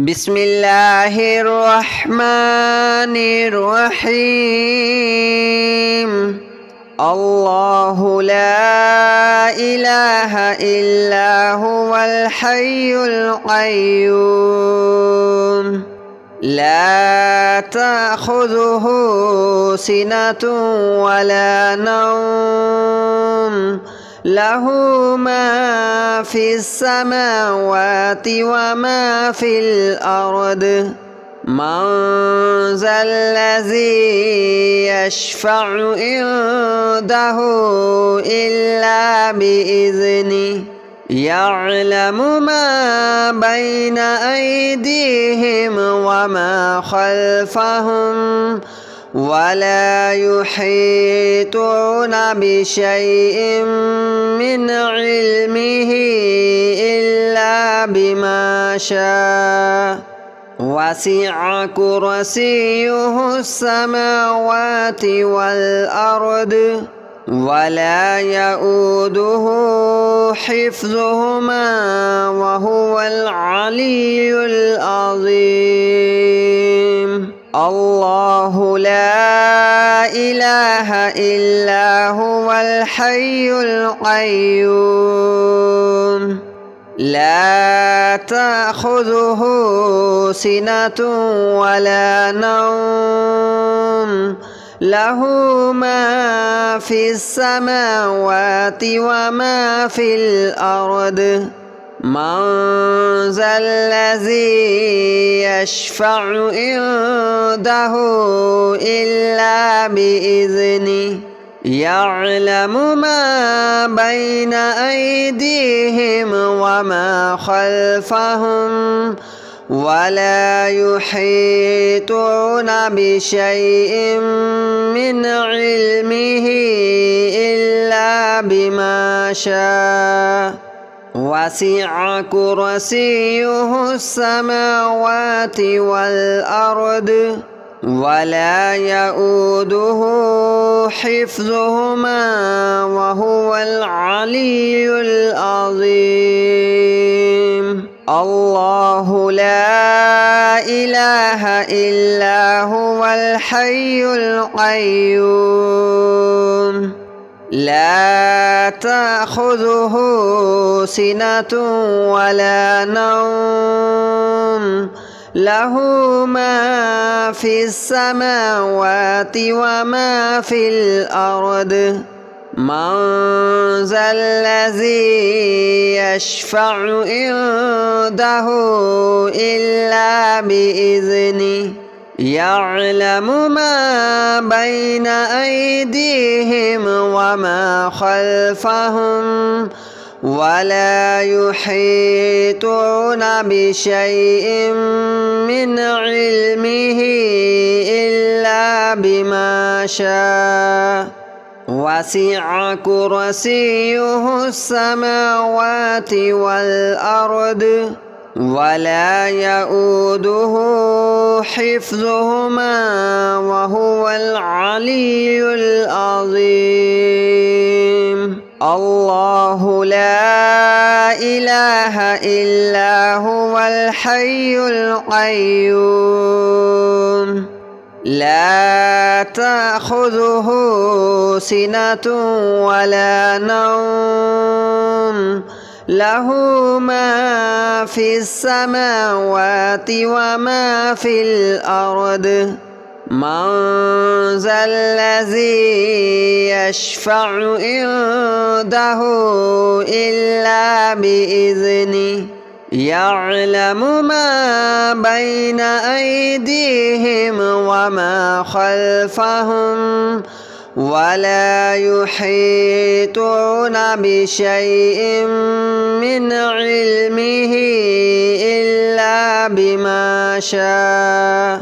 بسم الله الرحمن الرحيم. الله لا إله إلا هو الحي القيوم لا تأخذه سنة ولا نوم له ما في السماوات وما في الأرض من ذا الذي يشفع عنده إلا بإذنه يعلم ما بين أيديهم وما خلفهم ولا يحيطون بشيء من علمه إلا بما شاء وسع كرسيه السماوات والأرض ولا يؤوده حفظهما وهو العلي العظيم. الله لا إله إلا هو الحي القيوم لا تأخذه سنة ولا نوم له ما في السماوات وما في الأرض من ذا الذي يشفع عنده إلا بإذنه يعلم ما بين أيديهم وما خلفهم ولا يحيطون بشيء من علمه إلا بما شاء وسع كرسيه السماوات والأرض ولا يؤوده حفظهما وهو العلي العظيم. الله لا إله إلا هو الحي القيوم لا تأخذه سنة ولا نوم له ما في السماوات وما في الأرض من ذا الذي يشفع عنده إلا بإذنه يعلم ما بين أيديهم وما خلفهم ولا يحيطون بشيء من علمه إلا بما شاء وسع كرسيه السماوات والأرض ولا يؤوده حفظهما وهو العلي العظيم. الله لا إله إلا هو الحي القيوم لا تأخذه سنة ولا نوم له ما في السماوات وما في الأرض من ذا الذي يشفع عنده إلا بإذنه يعلم ما بين أيديهم وما خلفهم ولا يحيطون بشيء من علمه إلا بما شاء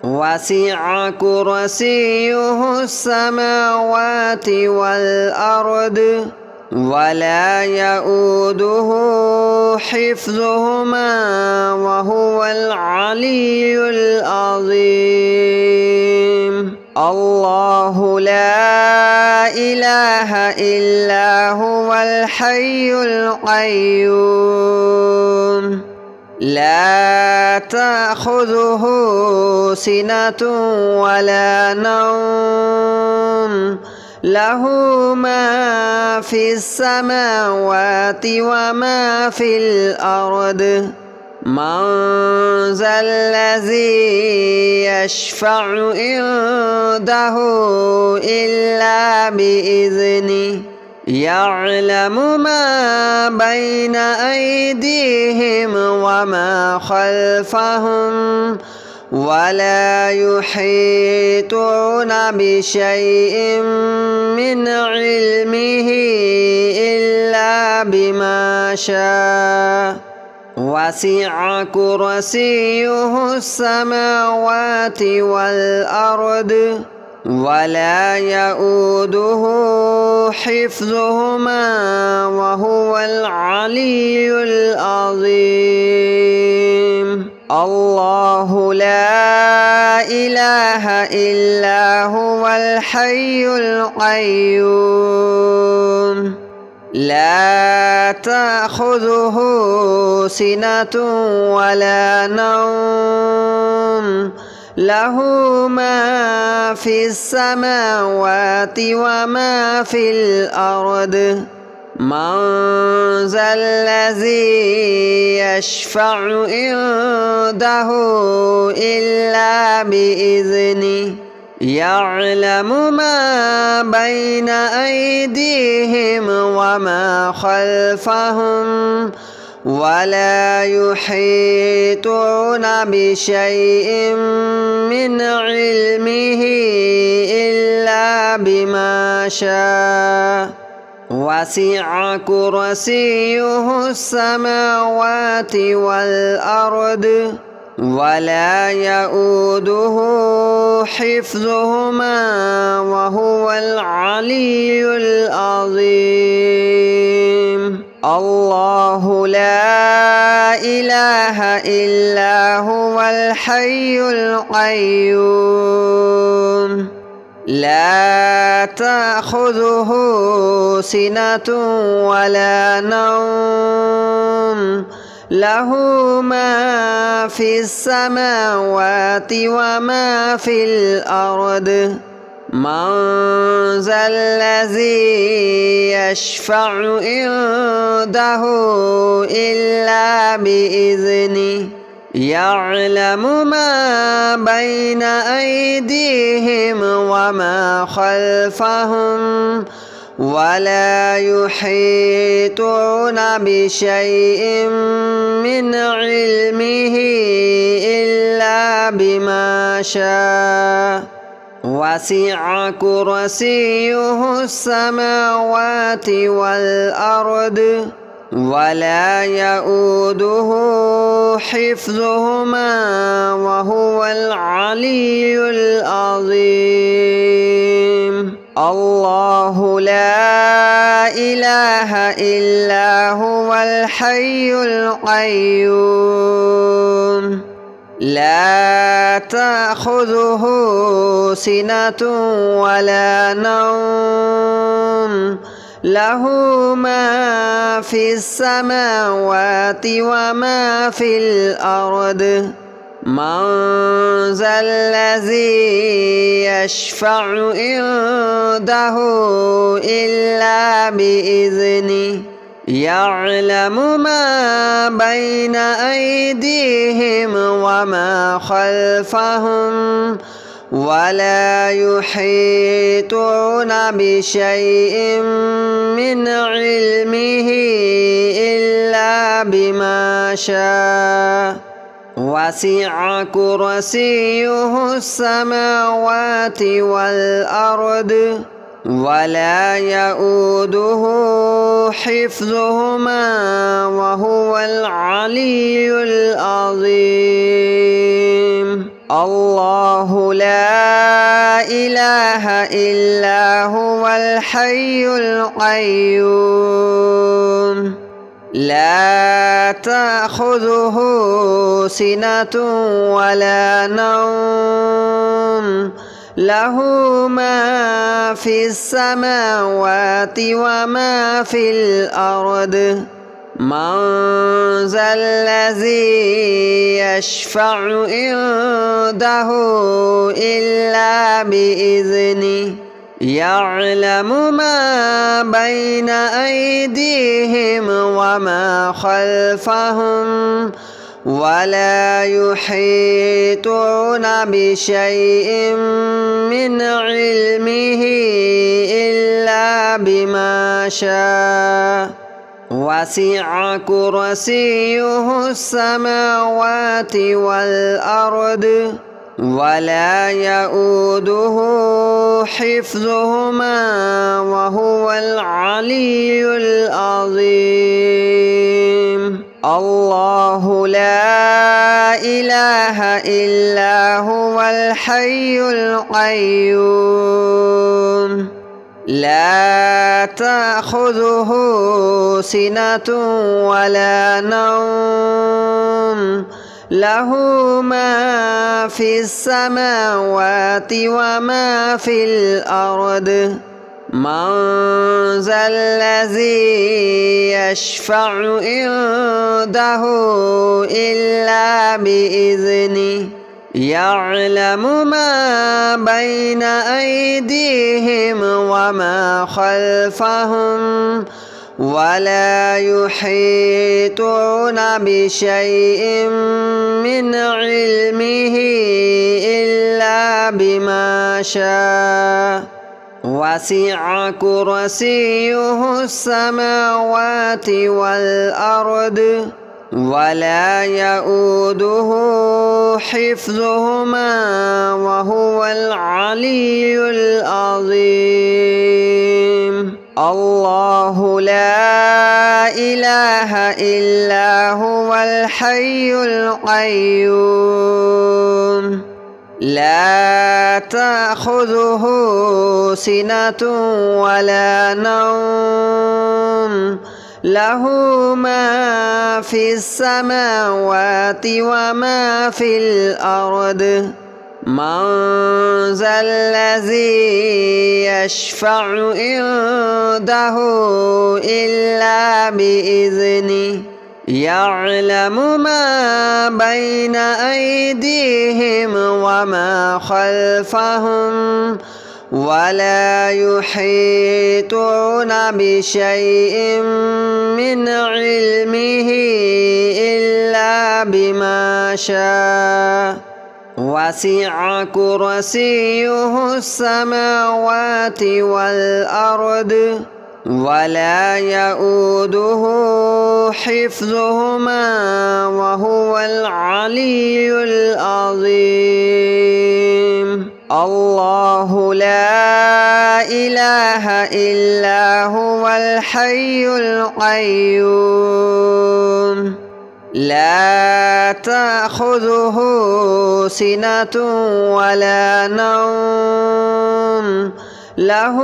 وسع كرسيه السماوات والأرض ولا يؤوده حفظهما وهو العلي العظيم. الله لا إله إلا هو الحي القيوم لا تأخذه سنة ولا نوم له ما في السماوات وما في الأرض من ذا الذي يشفع عنده إلا بإذنه يعلم ما بين أيديهم وما خلفهم ولا يحيطون بشيء من علمه إلا بما شاء وسع كرسيه السماوات والأرض ولا يؤوده حفظهما وهو العلي العظيم الله لا إله إلا هو الحي القيوم لا تأخذه سنة ولا نوم له ما في السماوات وما في الأرض من ذا الذي يشفع عنده إلا بإذنه يعلم ما بين أيديهم وما خلفهم ولا يحيطون بشيء من علمه إلا بما شاء وسع كرسيه السماوات والأرض ولا يؤوده حفظهما وهو العلي العظيم الله لا إله إلا هو الحي القيوم لا تأخذه سنة ولا نوم له ما في السماوات وما في الأرض من ذا الذي يشفع عنده إلا بإذنه يعلم ما بين أيديهم وما خلفهم ولا يحيطون بشيء من علمه إلا بما شاء وسع كرسيه السماوات والأرض ولا يؤوده حفظهما وهو العلي العظيم الله لا إله إلا هو الحي القيوم لا تأخذه سنة ولا نوم له ما في السماوات وما في الأرض من ذا الذي يشفع عنده إلا بإذنه يعلم ما بين أيديهم وما خلفهم ولا يحيطون بشيء من علمه إلا بما شاء وسع كرسيه السماوات والأرض ولا يؤوده حفظهما وهو العلي العظيم الله لا إله إلا هو الحي القيوم لا تأخذه سنة ولا نوم له ما في السماوات وما في الأرض من ذا الذي يشفع عنده إلا بإذنه يعلم ما بين أيديهم وما خلفهم ولا يحيطون بشيء من علمه إلا بما شاء وسع كرسيه السماوات والأرض ولا يؤوده حفظهما وهو العلي العظيم الله لا إله إلا هو الحي القيوم لا تأخذه سنة ولا نوم له ما في السماوات وما في الأرض من ذا الذي يشفع عنده إلا بإذنه يعلم ما بين أيديهم وما خلفهم ولا يحيطون بشيء من علمه إلا بما شاء وسع كرسيه السماوات والأرض ولا يؤوده حفظهما وهو العلي العظيم الله لا إله إلا هو الحي القيوم لا تأخذه سنة ولا نوم له ما في السماوات وما في الأرض من ذا الذي يشفع عنده إلا بإذنه يعلم ما بين أيديهم وما خلفهم ولا يحيطون بشيء من علمه إلا بما شاء وسع كرسيه السماوات والأرض ولا يؤوده حفظهما وهو العلي العظيم الله لا إله إلا هو الحي القيوم لا تأخذه سنة ولا نوم له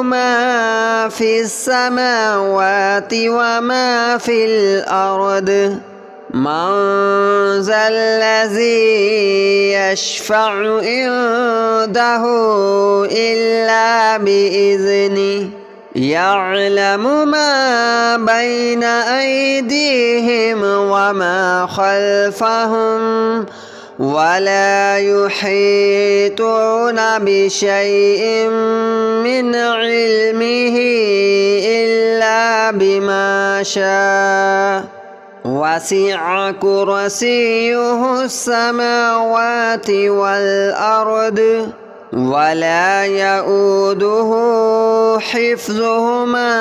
ما في السماوات وما في الأرض من ذا الذي يشفع عنده إلا بإذنه يعلم ما بين أيديهم وما خلفهم ولا يحيطون بشيء من علمه إلا بما شاء وسع كرسيه السماوات والأرض ولا يؤوده حفظهما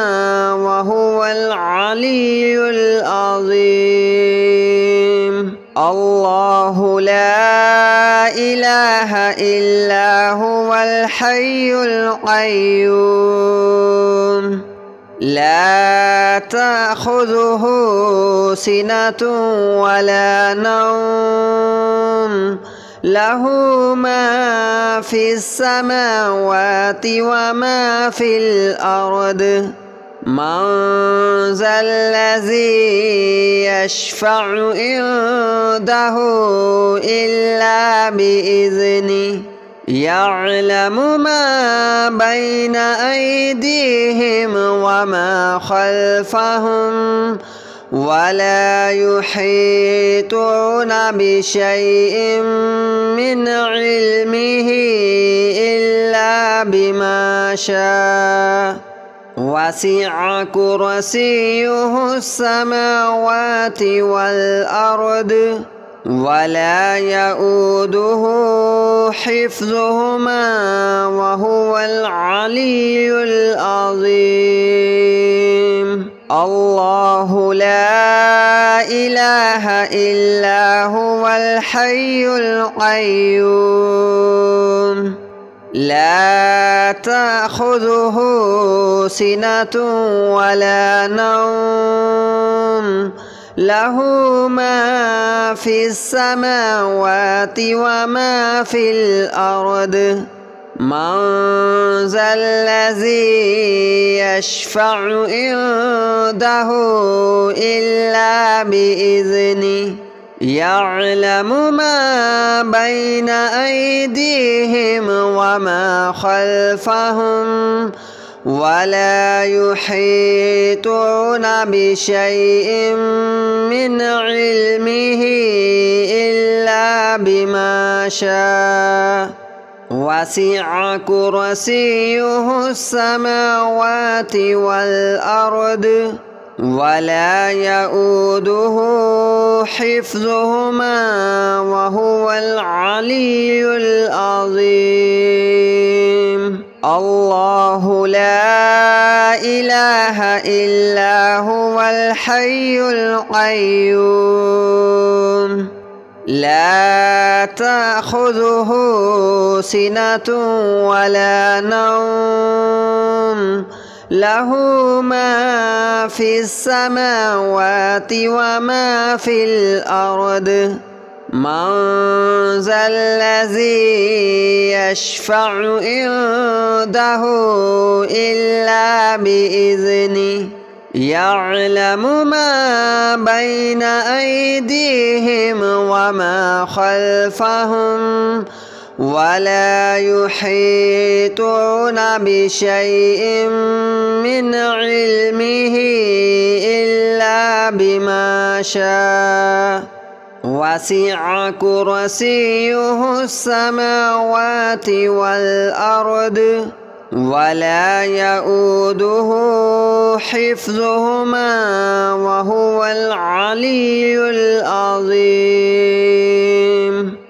وهو العلي العظيم الله لا إله إلا هو الحي القيوم لا تأخذه سنة ولا نوم له ما في السماوات وما في الأرض من ذا الذي يشفع عنده إلا بإذنه يعلم ما بين أيديهم وما خلفهم ولا يحيطون بشيء من علمه إلا بما شاء وسع كرسيه السماوات والأرض ولا يؤوده حفظهما وهو العلي العظيم الله لا إله إلا هو الحي القيوم لا تأخذه سنة ولا نوم له ما في السماوات وما في الأرض من ذا الذي يشفع عنده إلا بإذنه يعلم ما بين أيديهم وما خلفهم ولا يحيطون بشيء من علمه إلا بما شاء وسع كرسيه السماوات والأرض ولا يؤوده حفظهما وهو العلي العظيم الله لا إله إلا هو الحي القيوم لا تأخذه سنة ولا نوم له ما في السماوات وما في الأرض من ذا الذي يشفع عنده إلا بإذنه يعلم ما بين أيديهم وما خلفهم ولا يحيطون بشيء من علمه إلا بما شاء وسع كرسيه السماوات والأرض ولا يؤوده حفظهما وهو العلي العظيم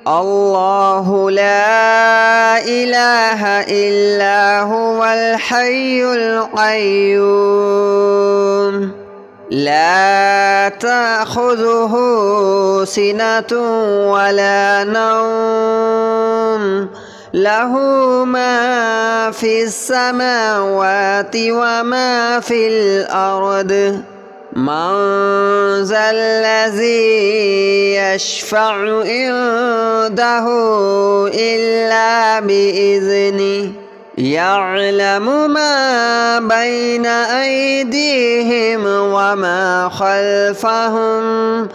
الله لا إله إلا هو الحي القيوم لا تأخذه سنة ولا نوم له ما في السماوات وما في الأرض من ذا الذي يشفع عنده إلا بإذنه يعلم ما بين أيديهم وما خلفهم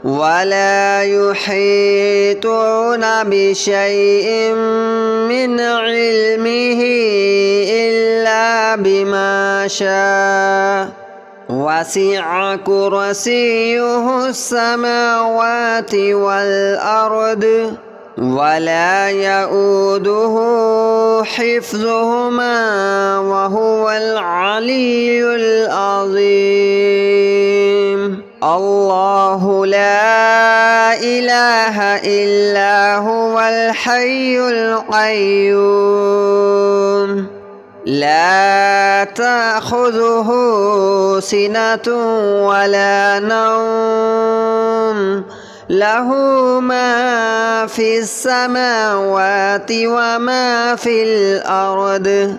ولا يحيطون بشيء من علمه إلا بما شاء وسع كرسيه السماوات والأرض ولا يؤوده حفظهما وهو العلي العظيم الله لا إله إلا هو الحي القيوم لا تأخذه سنة ولا نوم له ما في السماوات وما في الأرض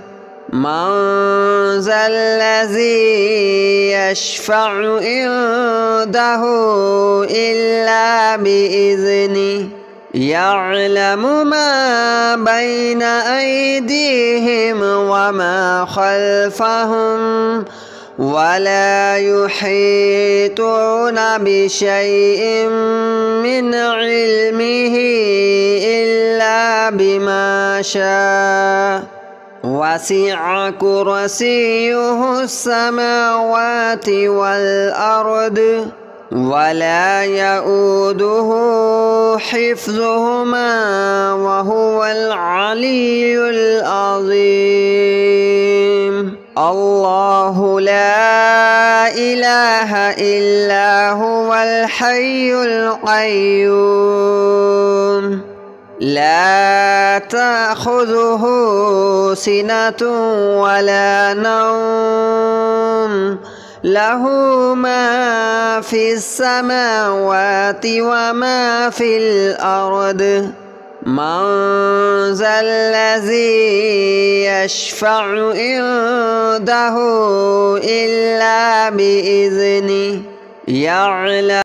من ذا الذي يشفع عنده إلا بإذنه يعلم ما بين أيديهم وما خلفهم ولا يحيطون بشيء من علمه إلا بما شاء وسع كرسيه السماوات والأرض ولا يؤوده حفظهما وهو العلي العظيم. الله لا إله إلا هو الحي القيوم لا تأخذه سنة ولا نوم له ما في السماوات وما في الأرض. من ذا الذي يشفع عنده إلا بإذنه يعلم